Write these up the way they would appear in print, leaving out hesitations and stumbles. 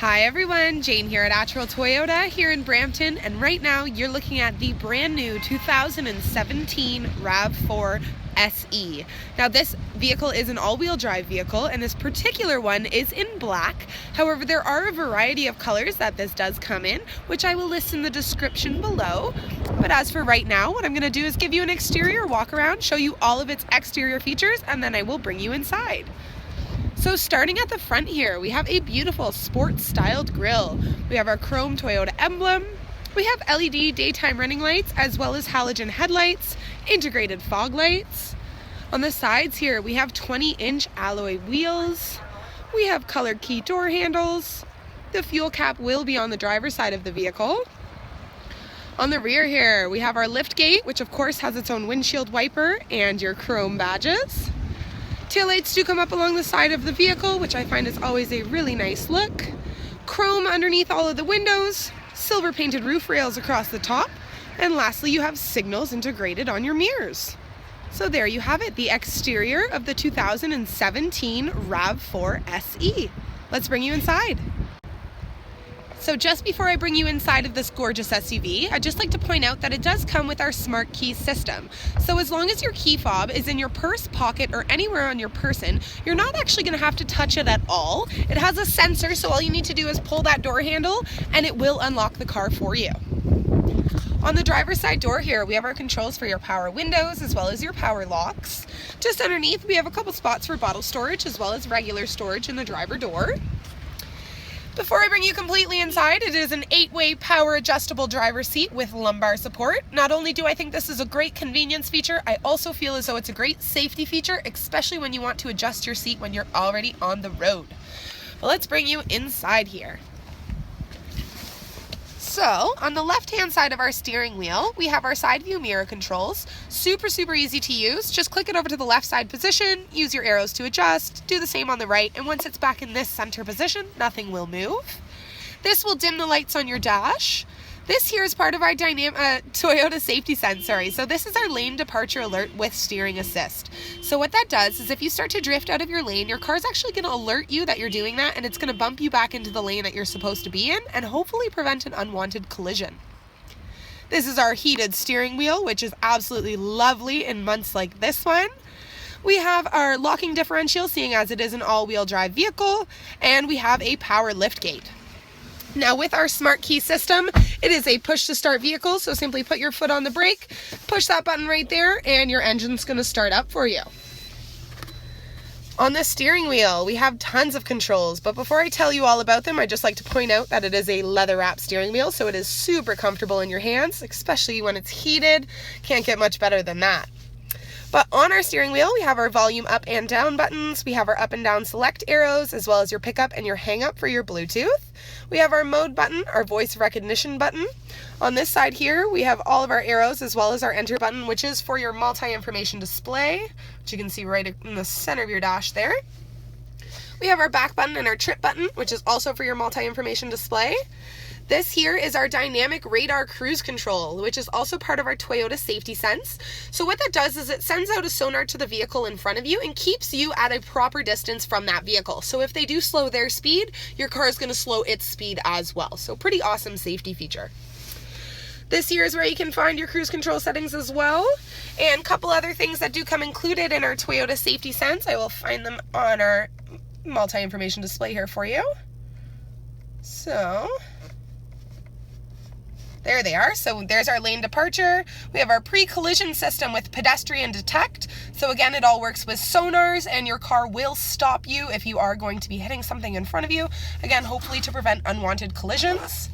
Hi everyone, Jane here at Attrell Toyota here in Brampton, and right now you're looking at the brand new 2017 RAV4 SE. Now this vehicle is an all-wheel drive vehicle, and this particular one is in black. However, there are a variety of colors that this does come in, which I will list in the description below. But as for right now, what I'm going to do is give you an exterior walk around, show you all of its exterior features, and then I will bring you inside. So starting at the front here, we have a beautiful sports styled grille. We have our chrome Toyota emblem. We have LED daytime running lights as well as halogen headlights, integrated fog lights. On the sides here, we have 20-inch alloy wheels. We have colored key door handles. The fuel cap will be on the driver's side of the vehicle. On the rear here, we have our liftgate, which of course has its own windshield wiper and your chrome badges. Taillights do come up along the side of the vehicle, which I find is always a really nice look. Chrome underneath all of the windows, silver painted roof rails across the top, and lastly you have signals integrated on your mirrors. So there you have it, the exterior of the 2017 RAV4 SE. Let's bring you inside. So just before I bring you inside of this gorgeous SUV, I'd just like to point out that it does come with our smart key system. So as long as your key fob is in your purse, pocket, or anywhere on your person, you're not actually going to have to touch it at all. It has a sensor, so all you need to do is pull that door handle and it will unlock the car for you. On the driver's side door here, we have our controls for your power windows as well as your power locks. Just underneath, we have a couple spots for bottle storage as well as regular storage in the driver door. Before I bring you completely inside, it is an 8-way power adjustable driver seat with lumbar support. Not only do I think this is a great convenience feature, I also feel as though it's a great safety feature, especially when you want to adjust your seat when you're already on the road. But let's bring you inside here. So, on the left-hand side of our steering wheel, we have our side view mirror controls. Super easy to use. Just click it over to the left side position, use your arrows to adjust, do the same on the right, and once it's back in this center position, nothing will move. This will dim the lights on your dash. This here is part of our Toyota safety sense, So this is our lane departure alert with steering assist. So what that does is if you start to drift out of your lane, your car's actually going to alert you that you're doing that, and it's going to bump you back into the lane that you're supposed to be in and hopefully prevent an unwanted collision. This is our heated steering wheel, which is absolutely lovely in months like this one. We have our locking differential, seeing as it is an all-wheel drive vehicle, and we have a power liftgate. Now with our smart key system, it is a push to start vehicle, so simply put your foot on the brake, push that button right there, and your engine's going to start up for you. On the steering wheel, we have tons of controls, but before I tell you all about them, I'd just like to point out that it is a leather wrap steering wheel, so it is super comfortable in your hands, especially when it's heated. Can't get much better than that. But on our steering wheel, we have our volume up and down buttons. We have our up and down select arrows, as well as your pickup and your hang up for your Bluetooth. We have our mode button, our voice recognition button. On this side here, we have all of our arrows, as well as our enter button, which is for your multi-information display, which you can see right in the center of your dash there. We have our back button and our trip button, which is also for your multi-information display. This here is our dynamic radar cruise control, which is also part of our Toyota safety sense. So what that does is it sends out a sonar to the vehicle in front of you and keeps you at a proper distance from that vehicle. So if they do slow their speed, your car is going to slow its speed as well. So pretty awesome safety feature. This here is where you can find your cruise control settings as well, and a couple other things that do come included in our Toyota safety sense. I will find them on our multi-information display here for you. So there they are. So there's our lane departure. We have our pre-collision system with pedestrian detect. So again, it all works with sonars, and your car will stop you if you are going to be hitting something in front of you. Again, hopefully to prevent unwanted collisions.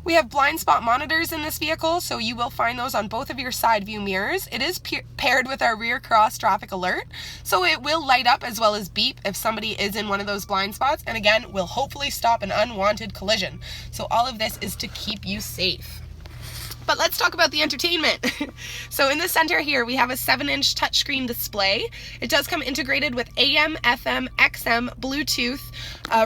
We have blind spot monitors in this vehicle, so you will find those on both of your side view mirrors. It is paired with our rear cross traffic alert, so it will light up as well as beep if somebody is in one of those blind spots, and again, will hopefully stop an unwanted collision. So all of this is to keep you safe. But let's talk about the entertainment. So in the center here, we have a 7-inch touchscreen display. It does come integrated with AM, FM, XM, Bluetooth,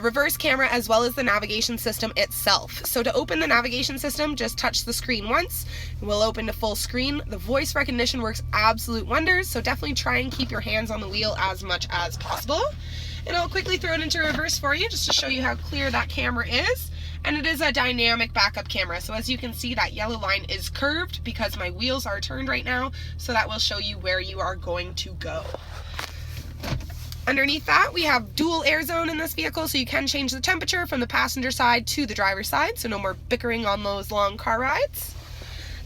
reverse camera, as well as the navigation system itself. So to open the navigation system, just touch the screen once. It will open to full screen. The voice recognition works absolute wonders, so definitely try and keep your hands on the wheel as much as possible. And I'll quickly throw it into reverse for you just to show you how clear that camera is. And it is a dynamic backup camera. So as you can see, that yellow line is curved because my wheels are turned right now. So that will show you where you are going to go. Underneath that, we have dual air zone in this vehicle, so you can change the temperature from the passenger side to the driver's side, so no more bickering on those long car rides.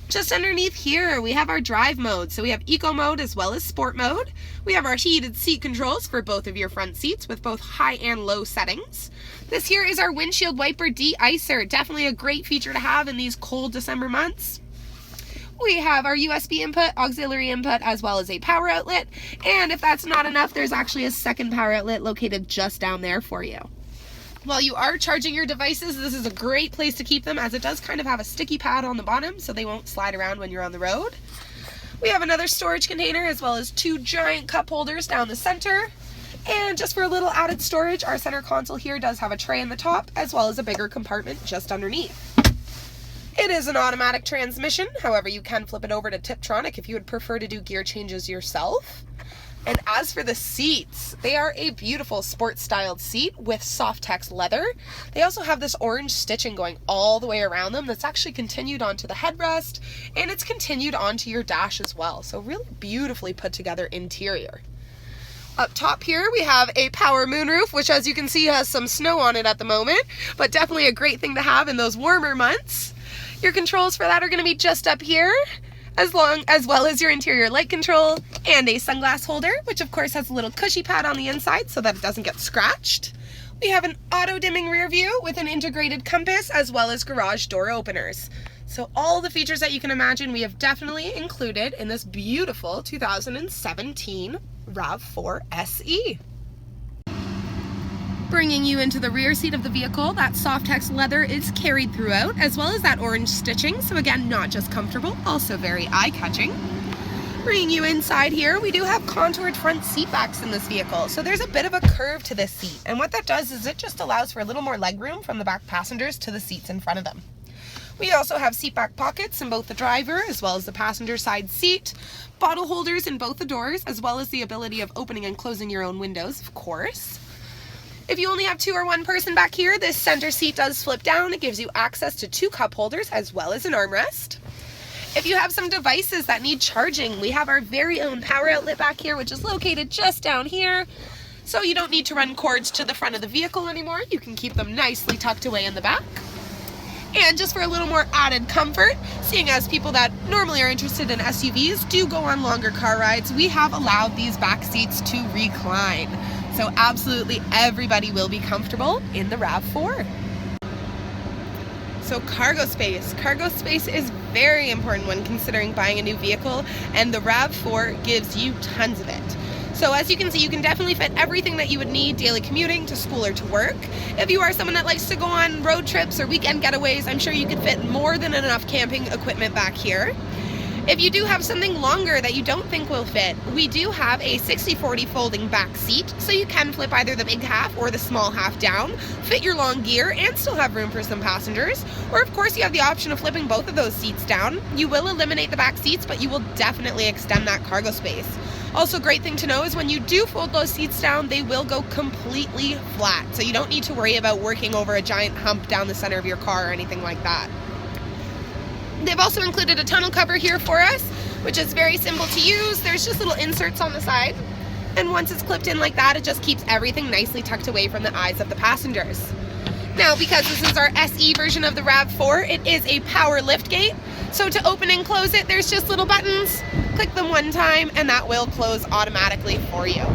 Just underneath here, we have our drive mode. So we have eco mode as well as sport mode. We have our heated seat controls for both of your front seats with both high and low settings. This here is our windshield wiper de-icer. Definitely a great feature to have in these cold December months. We have our USB input, auxiliary input, as well as a power outlet. And if that's not enough, there's actually a second power outlet located just down there for you. While you are charging your devices, this is a great place to keep them as it does kind of have a sticky pad on the bottom so they won't slide around when you're on the road. We have another storage container as well as two giant cup holders down the center. And just for a little added storage, our center console here does have a tray in the top as well as a bigger compartment just underneath. It is an automatic transmission, however you can flip it over to Tiptronic if you would prefer to do gear changes yourself. And as for the seats, they are a beautiful sports styled seat with sofTex leather. They also have this orange stitching going all the way around them that's actually continued onto the headrest, and it's continued onto your dash as well. So really beautifully put together interior. Up top here we have a power moonroof, which as you can see has some snow on it at the moment, but definitely a great thing to have in those warmer months. Your controls for that are going to be just up here, as well as your interior light control and a sunglass holder, which of course has a little cushy pad on the inside so that it doesn't get scratched. We have an auto dimming rear view with an integrated compass as well as garage door openers. So all the features that you can imagine we have definitely included in this beautiful 2017 RAV4 SE. Bringing you into the rear seat of the vehicle, that sofTex leather is carried throughout, as well as that orange stitching. So again, not just comfortable, also very eye-catching. Bringing you inside here, we do have contoured front seat backs in this vehicle. So there's a bit of a curve to this seat. And what that does is it just allows for a little more leg room from the back passengers to the seats in front of them. We also have seat back pockets in both the driver as well as the passenger side seat, bottle holders in both the doors, as well as the ability of opening and closing your own windows, of course. If you only have two or one person back here, this center seat does flip down. It gives you access to two cup holders as well as an armrest. If you have some devices that need charging, we have our very own power outlet back here, which is located just down here. So you don't need to run cords to the front of the vehicle anymore. You can keep them nicely tucked away in the back. And just for a little more added comfort, seeing as people that normally are interested in SUVs do go on longer car rides, we have allowed these back seats to recline. So absolutely everybody will be comfortable in the RAV4. So cargo space. Cargo space is very important when considering buying a new vehicle, and the RAV4 gives you tons of it. So as you can see, you can definitely fit everything that you would need daily commuting to school or to work. If you are someone that likes to go on road trips or weekend getaways, I'm sure you could fit more than enough camping equipment back here. If you do have something longer that you don't think will fit, we do have a 60/40 folding back seat, so you can flip either the big half or the small half down, fit your long gear, and still have room for some passengers. Or of course you have the option of flipping both of those seats down. You will eliminate the back seats, but you will definitely extend that cargo space. Also, great thing to know is when you do fold those seats down, they will go completely flat, so you don't need to worry about working over a giant hump down the center of your car or anything like that. They've also included a tonneau cover here for us, which is very simple to use. There's just little inserts on the side, and once it's clipped in like that, it just keeps everything nicely tucked away from the eyes of the passengers. Now, because this is our SE version of the RAV4, it is a power liftgate. So to open and close it, there's just little buttons. Click them one time, and that will close automatically for you.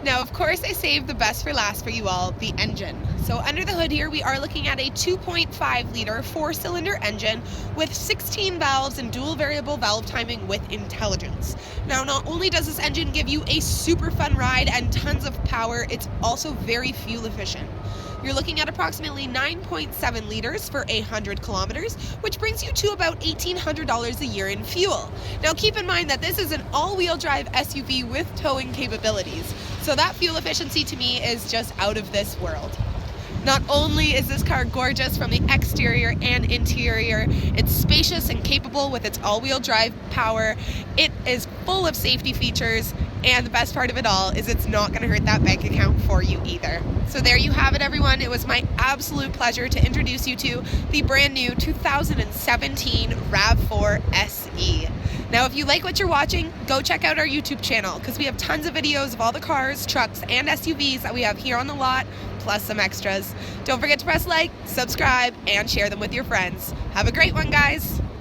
Now, of course, I saved the best for last for you all, the engine. So under the hood here, we are looking at a 2.5 liter 4-cylinder engine with 16 valves and dual variable valve timing with intelligence. Now, not only does this engine give you a super fun ride and tons of power, it's also very fuel efficient. You're looking at approximately 9.7 liters for 100 kilometers, which brings you to about $1,800 a year in fuel. Now keep in mind that this is an all-wheel drive SUV with towing capabilities, so that fuel efficiency to me is just out of this world. Not only is this car gorgeous from the exterior and interior, it's spacious and capable with its all-wheel drive power, it is full of safety features, And the best part of it all is it's not going to hurt that bank account for you either. So there you have it, everyone. It was my absolute pleasure to introduce you to the brand new 2017 RAV4 SE. Now, if you like what you're watching, go check out our YouTube channel because we have tons of videos of all the cars, trucks, and SUVs that we have here on the lot, plus some extras. Don't forget to press like, subscribe, and share them with your friends. Have a great one, guys.